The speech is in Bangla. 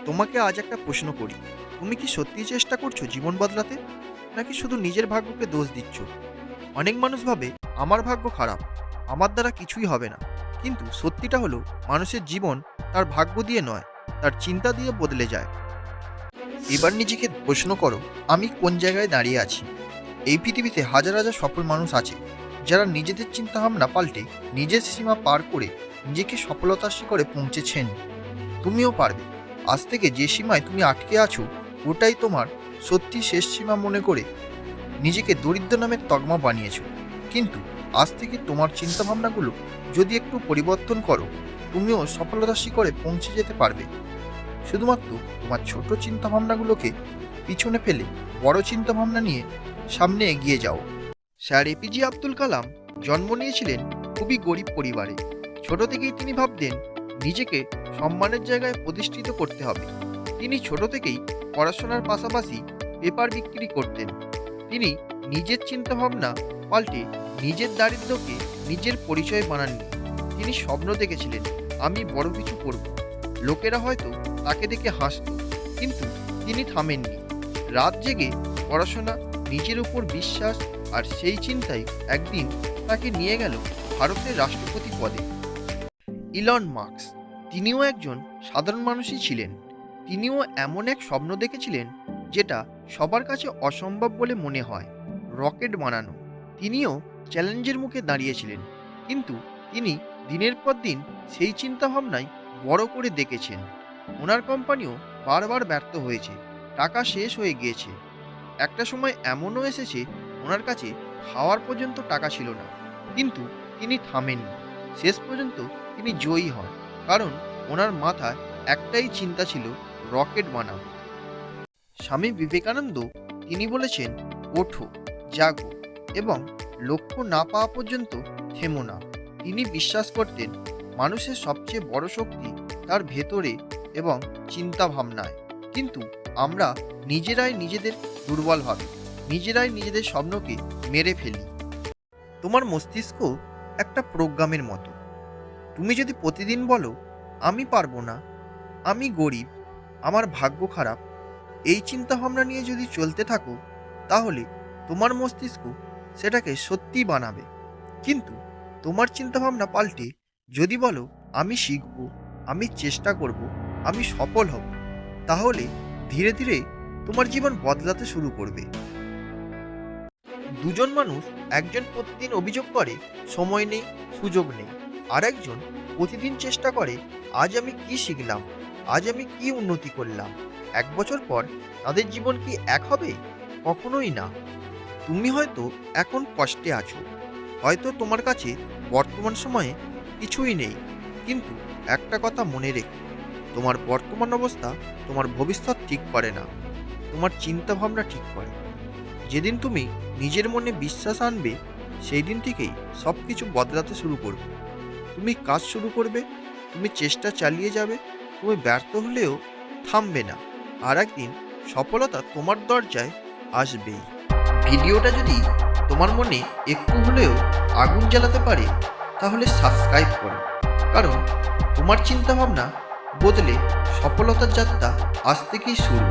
তোমাকে আজ একটা প্রশ্ন করি। তুমি কি সত্যিই চেষ্টা করছো জীবন বদলাতে? নাকি শুধু নিজের ভাগ্যকে দোষ দিচ্ছ? অনেক মানুষ ভাবে আমার ভাগ্য খারাপ, আমার দ্বারা কিছুই হবে না। কিন্তু সত্যিটা হলো মানুষের জীবন তার ভাগ্য দিয়ে নয়, তার চিন্তা দিয়ে বদলে যায়। এবার নিজেকে প্রশ্ন করো, আমি কোন জায়গায় দাঁড়িয়ে আছি? এই পৃথিবীতে হাজার হাজার সফল মানুষ আছে যারা নিজেদের চিন্তাভাবনা পাল্টে নিজের সীমা পার করে নিজেকে সফলতার শিখরে পৌঁছেছেন। তুমিও পারবে। আজ থেকে যে সীমায় তুমি আটকে আছো, ওটাই তোমার সত্যি শেষ সীমা মনে করে নিজেকে দরিদ্র নামের তকমা বানিয়েছো। কিন্তু আজ থেকে তোমার চিন্তাভাবনাগুলো যদি একটু পরিবর্তন করো, তুমিও সফলতার শিখরে পৌঁছে যেতে পারবে। শুধুমাত্র তোমার ছোট চিন্তাভাবনাগুলোকে পিছনে ফেলে বড় চিন্তাভাবনা নিয়ে সামনে এগিয়ে যাও। স্যার এপিজে আব্দুল কালাম জন্ম নিয়েছিলেন খুবই গরিব পরিবারে। ছোট থেকেই তিনি ভাবতেন নিজেকে সম্মানের জায়গায় প্রতিষ্ঠিত করতে হবে। তিনি ছোট থেকেই পড়াশোনার পাশাপাশি পেপার বিক্রি করতেন। তিনি নিজের চিন্তাভাবনা পাল্টে নিজের দারিদ্র্যকে নিজের পরিচয় বানাননি। তিনি স্বপ্ন দেখেছিলেন, আমি বড় কিছু করব। লোকেরা হয়তো তাকে দেখে হাসত, কিন্তু তিনি থামেননি। রাত জেগে পড়াশোনা, নিজের উপর বিশ্বাস, আর সেই চিন্তাই একদিন তাকে নিয়ে গেল ভারতের রাষ্ট্রপতি পদে। ইলন মাস্ক, তিনিও একজন সাধারণ মানুষই ছিলেন। তিনিও এমন এক স্বপ্ন দেখেছিলেন যেটা সবার কাছে অসম্ভব বলে মনে হয়, রকেট বানানো। তিনিও চ্যালেঞ্জের মুখে দাঁড়িয়েছিলেন, কিন্তু তিনি দিনের পর দিন সেই চিন্তাভাবনায় বড় করে দেখেছেন। ওনার কোম্পানিও বারবার ব্যর্থ হয়েছে, টাকা শেষ হয়ে গিয়েছে। একটা সময় এমনও এসেছে ওনার কাছে খাওয়ার পর্যন্ত টাকা ছিল না, কিন্তু তিনি থামেননি। শেষ পর্যন্ত তিনি জয়ী হন, কারণ ওনার মাথায় একটাই চিন্তা ছিল, রকেট বানাও। স্বামী বিবেকানন্দ তিনি বলেছেন, ওঠো, জাগো এবং লক্ষ্য না পাওয়া পর্যন্ত থেমো না। তিনি বিশ্বাস করতেন মানুষের সবচেয়ে বড় শক্তি তার ভেতরে এবং চিন্তা ভাবনায়। কিন্তু আমরা নিজেরাই নিজেদের দুর্বল ভাবি, নিজেরাই নিজেদের স্বপ্নকে মেরে ফেলি। তোমার মস্তিষ্ক একটা প্রোগ্রামের মতো। তুমি যদি প্রতিদিন বলো, আমি পারবো না, আমি গরিব, আমার ভাগ্য খারাপ, এই চিন্তাভাবনা নিয়ে যদি চলতে থাকো, তাহলে তোমার মস্তিষ্ক সেটাকে সত্যি বানাবে। কিন্তু তোমার চিন্তাভাবনা পাল্টে যদি বলো, আমি শিখব, আমি চেষ্টা করব, আমি সফল হব, তাহলে ধীরে ধীরে তোমার জীবন বদলাতে শুরু করবে। দুজন মানুষ, একজন প্রতিদিন অভিযোগ করে সময় নেই, সুযোগ নেই, আর একজন প্রতিদিন চেষ্টা করে, আজ আমি কি শিখলাম, আজ আমি কি উন্নতি করলাম। 1 বছর পর তাদের জীবন কি এক হবে? কখনোই না। তুমি হয়তো এখন কষ্টে আছো, হয়তো তোমার কাছে বর্তমান সময়ে কিছুই নেই, কিন্তু একটা কথা মনে রেখো, তোমার বর্তমান অবস্থা তোমার ভবিষ্যৎ ঠিক করে না, তোমার চিন্তাভাবনা ঠিক করে। যেদিন তুমি নিজের মনে বিশ্বাস আনবে, সেই দিন থেকেই সব কিছু বদলাতে শুরু করবে। তুমি কাজ শুরু করবে, তুমি চেষ্টা চালিয়ে যাবে, তুমি ব্যর্থ হলেও থামবে না, আর একদিন সফলতা তোমার দরজায় আসবেই। ভিডিওটা যদি তোমার মনে একটু হলেও আগুন জ্বালাতে পারে, তাহলে সাবস্ক্রাইব করো, কারণ তোমার চিন্তাভাবনা বদলে সফলতার যাত্রা আজ থেকেই শুরু।